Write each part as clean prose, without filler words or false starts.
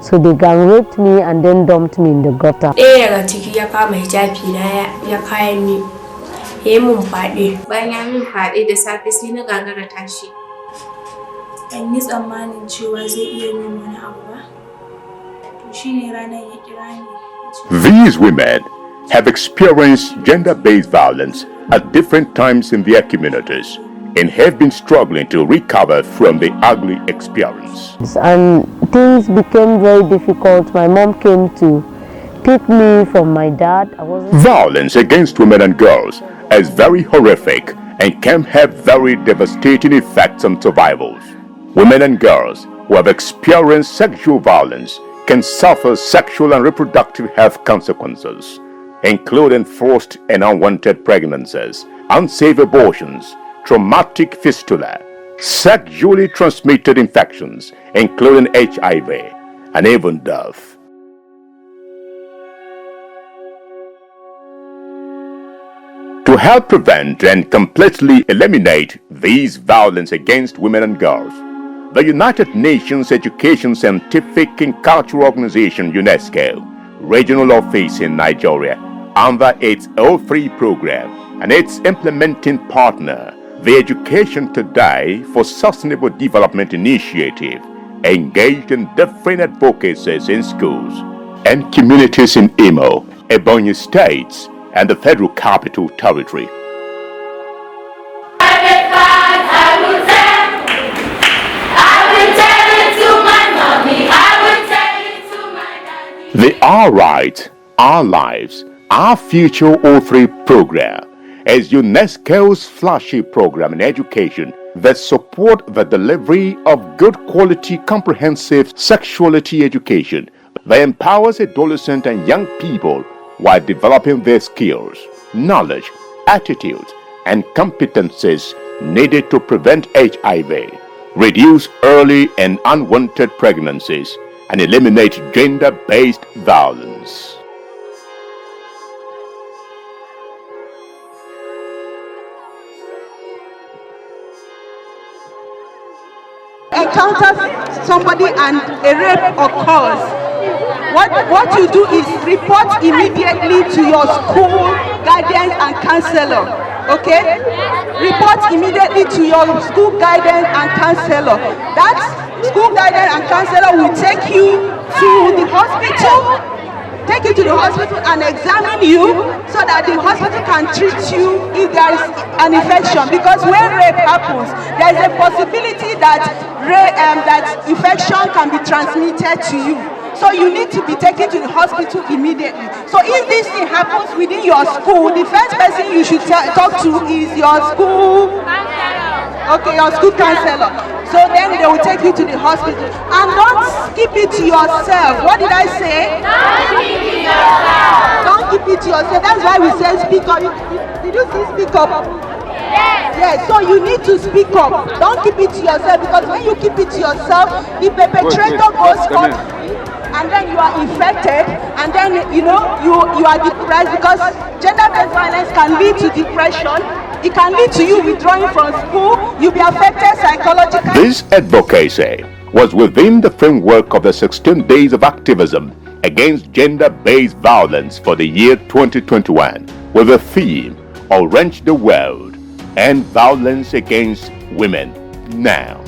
So they gang raped me and then dumped me in the gutter. These women have experienced gender-based violence at different times in their communities and have been struggling to recover from the ugly experience. And things became very difficult. My mom came to pick me from my dad. Violence against women and girls is very horrific and can have very devastating effects on survivors. Women and girls who have experienced sexual violence can suffer sexual and reproductive health consequences, including forced and unwanted pregnancies, unsafe abortions, traumatic fistula, sexually transmitted infections, including HIV, and even death. To help prevent and completely eliminate these violence against women and girls, the United Nations Education, Scientific and Cultural Organization, UNESCO, regional office in Nigeria, under its O3 program and its implementing partner, the Education Today for Sustainable Development Initiative, engaged in different advocacies in schools and communities in Imo, Ebonyi states, and the Federal Capital Territory. The Our Right, Our Lives, Our Future O3 program is UNESCO's flagship program in education that support the delivery of good quality comprehensive sexuality education that empowers adolescents and young people while developing their skills, knowledge, attitudes, and competencies needed to prevent HIV, reduce early and unwanted pregnancies, and eliminate gender-based violence. Encounters somebody and a rape occurs, what you do is report immediately to your school guidance and counselor. Okay? Report immediately to your school guidance and counselor. That school guidance and counselor will take you to the hospital, and examine you so that the hospital can treat you if there is an infection. Because when rape happens, there is a possibility that infection can be transmitted to you. So you need to be taken to the hospital immediately. So if this thing happens within your school, the first person you should talk to is your school counselor. So then they will take you to the hospital. And don't keep it to yourself. What did I say? Don't keep it to yourself. Don't keep it to yourself. That's why we say speak up. Did you see speak up? Yes, so you need to speak up. Don't keep it to yourself, because when you keep it to yourself, the perpetrator goes on, and then you are infected, and then you are depressed, because gender-based violence can lead to depression. It can lead to you withdrawing from school. You'll be affected psychologically. This advocacy was within the framework of the 16 days of activism against gender-based violence for the year 2021, with the theme "Orange the World, End Violence Against Women Now."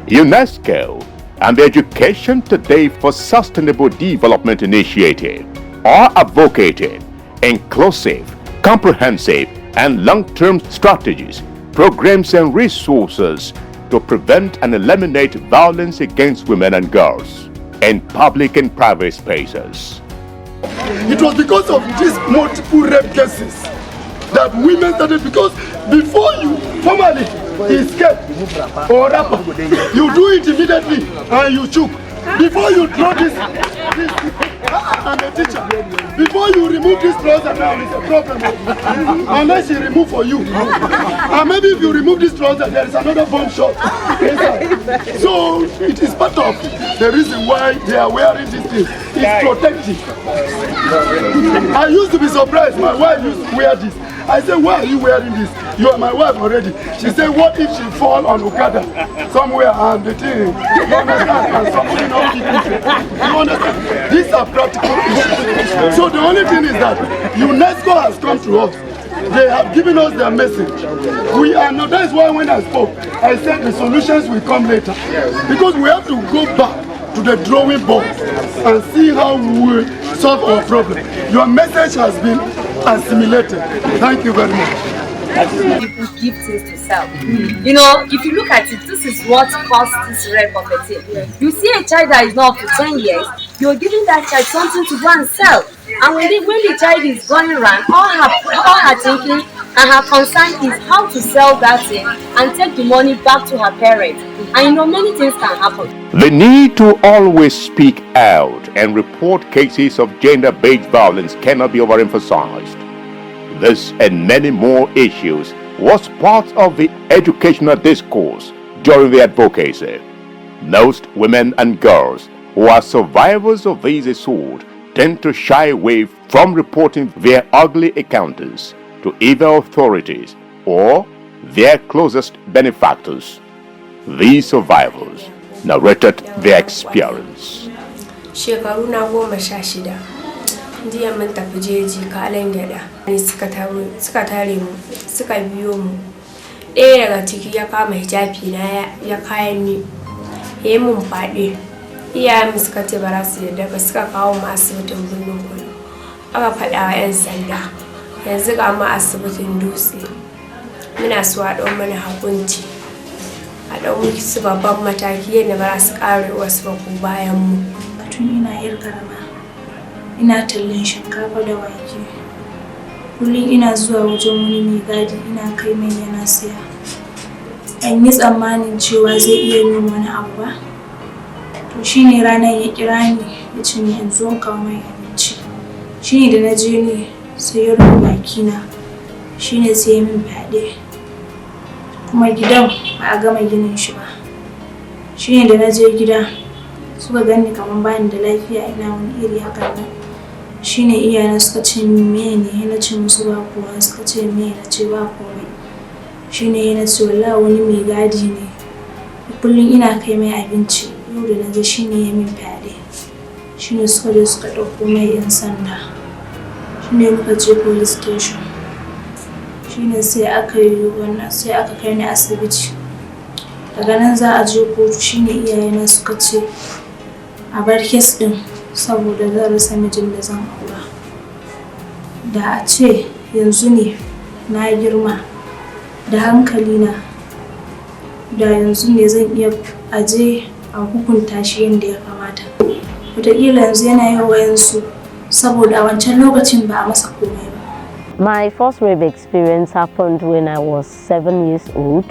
UNESCO and the Education Today for Sustainable Development Initiative are advocating inclusive, comprehensive, and long-term strategies, programs, and resources to prevent and eliminate violence against women and girls in public and private spaces. It was because of these multiple rape cases that women started, because before you formally escape or rapper, you do it immediately and you choke. Before you draw this I'm a teacher. Before you remove this trouser now, it's a problem. Unless you remove for you. And maybe if you remove this trouser, there is another bomb shot inside. So it is part of the reason why they are wearing this thing. It's protective. I used to be surprised. My wife used to wear this. I said, why are you wearing this? You are my wife already. She said, what if she fall on Okada somewhere and the thing, you understand, and somebody not keep it? You understand? These are practical issues. So the only thing is that UNESCO has come to us. They have given us their message. We are not, that's why when I spoke, I said the solutions will come later. Because we have to go back to the drawing board and see how we will solve our problem. Your message has been assimilated. Thank you very much. People give things to sell. You know, if you look at it, this is what caused this rare poverty. You see a child that is not up to 10 years, you're giving that child something to go and sell. And when the child is going around, all her thinking and her concern is how to sell that thing and take the money back to her parents. And you know, many things can happen. The need to always speak out and report cases of gender-based violence cannot be overemphasized. This and many more issues was part of the educational discourse during the advocacy. Most women and girls who are survivors of these assaults tend to shy away from reporting their ugly encounters to either authorities or their closest benefactors. These survivors narrated their experience. Shekaru na 16 jiya mun tafi jeji kalan gyada ne suka tare mu suka biyo mu ɗaya daga ciki ya kama hijabi na ya kayan ni yayin mun faɗi iyayen mu suka ce ba za su yarda ba suka kawo mu asibitin Birnin Kudu aka faɗa wa 'yan sanda yanzu ga mu asibitin Dutse muna so a ɗau mana hukunci a ɗau miki su babban mataki yadda ba za su ƙare wasu ba ko bayan mu. Tun ina yar karama ina tallan shinkafa da wake kullum ina zuwa wajen wani mai gadi ina kai mai yana siya an yi tsammanin cewa zai iya yin wani abu ba to shine ranar ya kira ni ya ce ni in zo kawo mai abinci shine da na je ne sai ya rufe bakina shine sai ya min fyaɗe kuma gidan ba a gama ginin shi ba shine da na je gida suka gani kamar bani da lafiya ina wani iri hakan nan shine iyayena suka ce mene na ce musu ba kowa suka ce me na ce ba komai shine na ce wallahi wani mai gadi ne kullum ina kai mai abinci yau da na je shine ya min fyaɗe shine suka je suka ɗauko mai 'yan sanda shine muka je police station shine sai aka kai ni asibiti daga nan za a je kotu shine iyayena suka ce a bar kes din saboda zan rasa mijin da zan aura da a ce yanzu ne na girma da hankali na da yanzu ne zan iya aje a hukunta shi yadda ya kamata wataƙila yanzu yana yin wayansu saboda a wancan lokacin ba a masa komai ba. My first rape experience happened when I was 7 years old.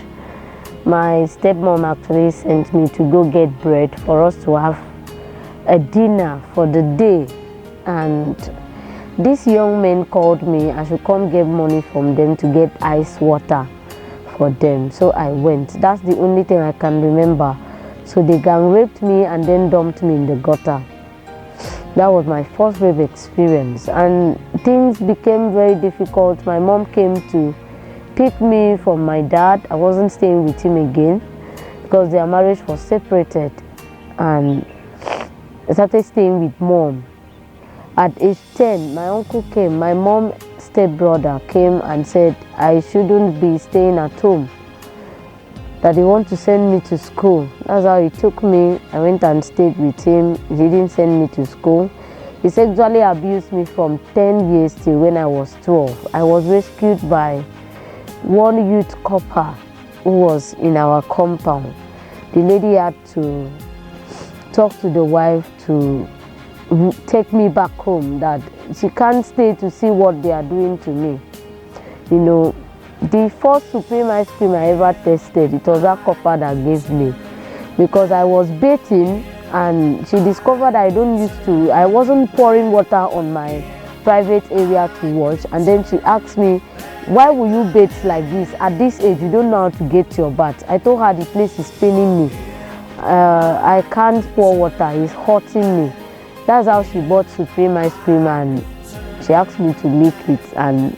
My stepmom actually sent me to go get bread for us to have a dinner for the day, and this young man called me I should come get money from them to get ice water for them. So I went. That's the only thing I can remember. So they gang raped me and then dumped me in the gutter. That was my first rape experience, and things became very difficult. My mom came to pick me from my dad. I wasn't staying with him again because their marriage was separated, and I started staying with mom. At age 10, my uncle came. My mom's stepbrother came and said I shouldn't be staying at home, that he want to send me to school. That's how he took me. I went and stayed with him. He didn't send me to school. He sexually abused me from 10 years till when I was 12. I was rescued by one youth copper who was in our compound. The lady had to talk to the wife to take me back home, that she can't stay to see what they are doing to me. You know, the first supreme ice cream I ever tasted, it was that copper that gave me, because I was bathing and she discovered I wasn't pouring water on my private area to wash, and then she asked me, why will you bathe like this? At this age, you don't know how to get your bath. I told her the place is paining me. I can't pour water, it's hurting me. That's how she bought supreme ice cream and she asked me to lick it, and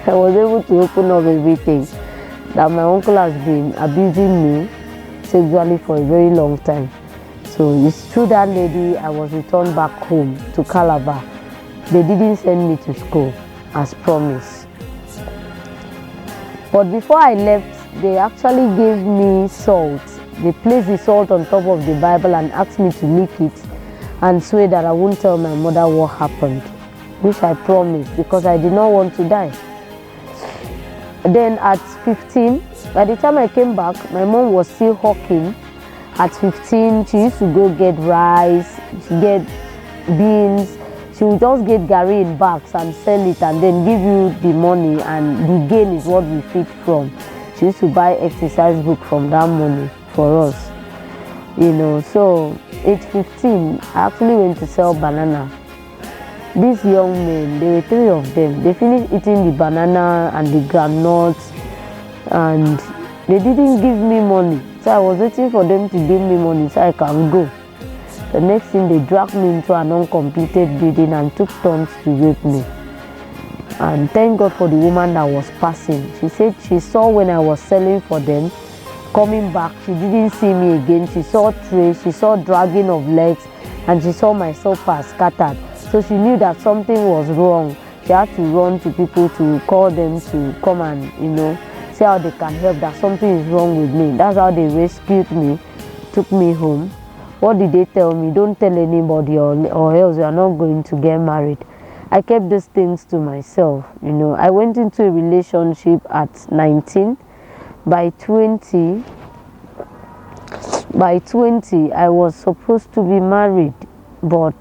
I was able to open up everything. that my uncle has been abusing me sexually for a very long time. So it's through that lady I was returned back home to Calabar. They didn't send me to school as promised. But before I left, they actually gave me salt. They placed the salt on top of the Bible and asked me to lick it and swear that I won't tell my mother what happened, which I promised because I did not want to die. Then at 15, by the time I came back, my mom was still hawking. At 15, she used to go get rice, she get beans. She would just get gari in bags and sell it and then give you the money, and the gain is what we feed from. She used to buy exercise book from that money for us. So age 15, I actually went to sell banana. These young men, there were 3 of them. They finished eating the banana and the groundnuts and they didn't give me money. So I was waiting for them to give me money so I can go. The next thing, they dragged me into an uncompleted building and took turns to rape me. And thank God for the woman that was passing. She said she saw when I was selling for them. Coming back, she didn't see me again. She saw trays, she saw dragging of legs, and she saw my slippers scattered. So she knew that something was wrong. She had to run to people to call them to come and, see how they can help, that something is wrong with me. That's how they rescued me, took me home. What did they tell me? Don't tell anybody or else you are not going to get married. I kept these things to myself. I went into a relationship at 19. By 20, I was supposed to be married, but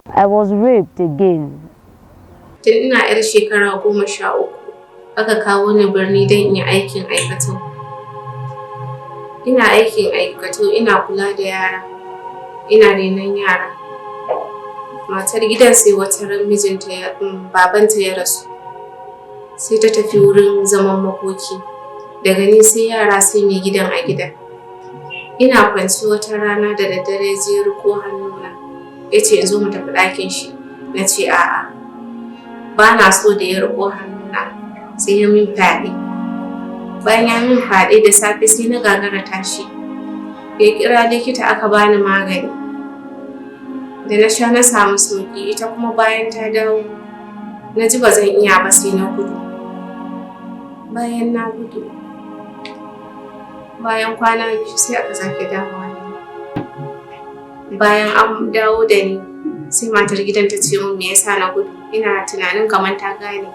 I was raped again. Tun ina 'yar shekara 13, aka kawo ni birni don in yi aikin aikatau. Ina aikin aikatau, ina kula da yara, ina renon yara. Matar gidan sai wata ran mijinta babanta ya rasu. Sai ta tafi wurin zaman makoki. Daga ni sai yara sai mai gidan a gida. Ina kwanci wata rana da daddare ya riko hannuna. Ya ce in zo mu tafi ɗakin shi. Na ce a'a. Ba na so da ya riko hannuna. Sai ya min fyaɗe. Bayan ya min fyaɗe da safe sai na gagara tashi. Ya kira likita aka bani magani. Da na sha na samu sauki, ita kuma bayan ta dawo na ji ba zan iya ba sai na gudu. Bayan na gudu, bayan kwana 2 sai aka sake dawowa da ni. Bayan an dawo da ni sai matar gidan ta ce min me yasa na gudu. Ina tunanin kamar ta gane.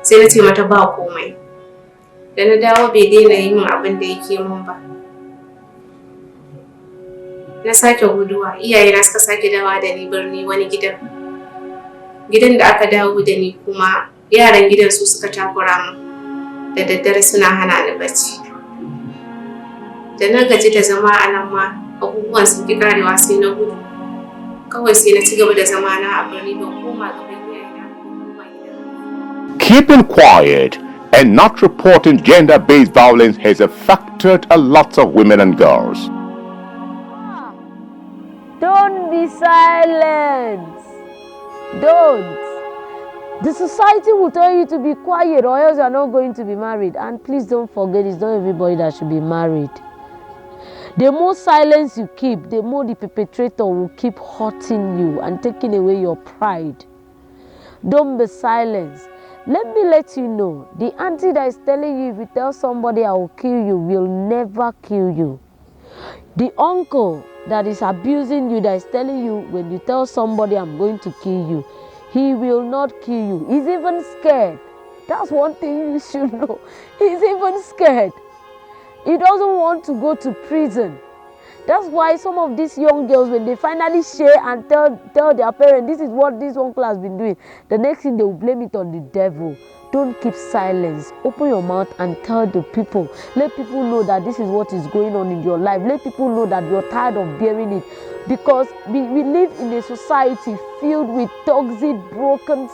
Sai na ce mata ba komai. Da na dawo bai daina yi min abin da yake min ba. Na sake guduwa, iyayena suka sake dawowa da ni birni wani gidan. Gidan da aka dawo da ni kuma yaran gidan su suka takura min. Da daddare suna hana ni bacci. Da na gaji da zama a nan ma abubuwan sun fi karewa sai na gudu. Kawai sai na ci gaba da zama na a birni ban koma gaban iyayena ba gida. Keeping quiet and not reporting gender-based violence has affected a lot of women and girls. Don't be silent. Don't. The society will tell you to be quiet or else you are not going to be married. And please don't forget, it's not everybody that should be married. The more silence you keep, the more the perpetrator will keep hurting you and taking away your pride. Don't be silent. Let me let you know, the auntie that is telling you if you tell somebody I will kill you will never kill you. The uncle that is abusing you, that is telling you when you tell somebody I'm going to kill you, he will not kill you. He's even scared. That's one thing you should know. He's even scared. He doesn't want to go to prison. That's why some of these young girls, when they finally share and tell their parents, this is what this uncle has been doing, the next thing they will blame it on the devil. Don't keep silence. Open your mouth and tell the people. Let people know that this is what is going on in your life. Let people know that you're tired of bearing it. Because we live in a society filled with toxic, broken,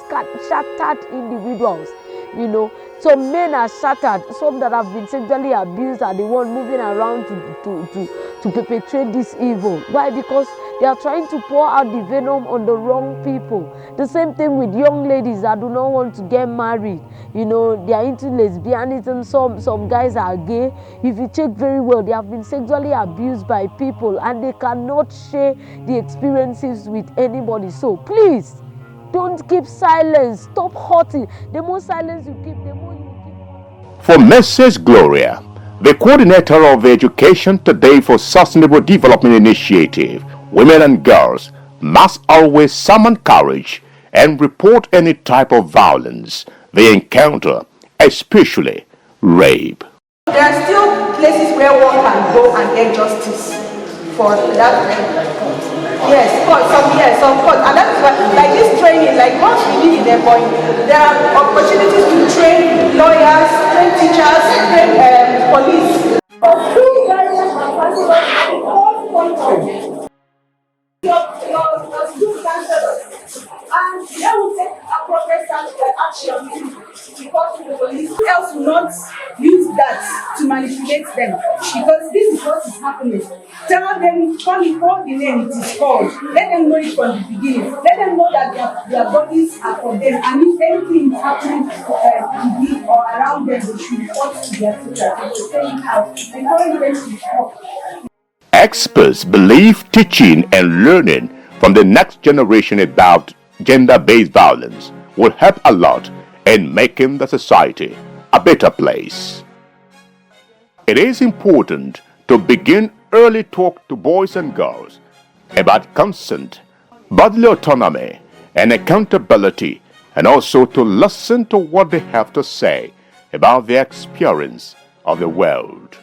shattered individuals. You know, some men are shattered. Some that have been sexually abused are the one moving around to perpetrate this evil. Why? Because they are trying to pour out the venom on the wrong people. The same thing with young ladies that do not want to get married. You know, they are into lesbianism. Some guys are gay. If you check very well, they have been sexually abused by people and they cannot share the experiences with anybody. So please, don't keep silence. Stop hurting. The more silence you keep, the more you keep. For Mrs. Gloria, the coordinator of the Education Today for Sustainable Development Initiative, women and girls must always summon courage and report any type of violence they encounter, especially rape. There are still places where one can go and get justice for that. Yes, of course, and that's why, like this training, like once we need in a point, there are opportunities to train lawyers, train teachers, train police. And they will take appropriate action because the police else will not use that to manipulate them, because this is what is happening. Tell them, call the name it is called. Let them know it from the beginning. Let them know that their bodies are for them, and if anything is happening with or around them, they should report to their teacher. Encourage them to talk. Experts believe teaching and learning from the next generation about gender-based violence will help a lot in making the society a better place. It is important to begin early talk to boys and girls about consent, bodily autonomy, and accountability, and also to listen to what they have to say about their experience of the world.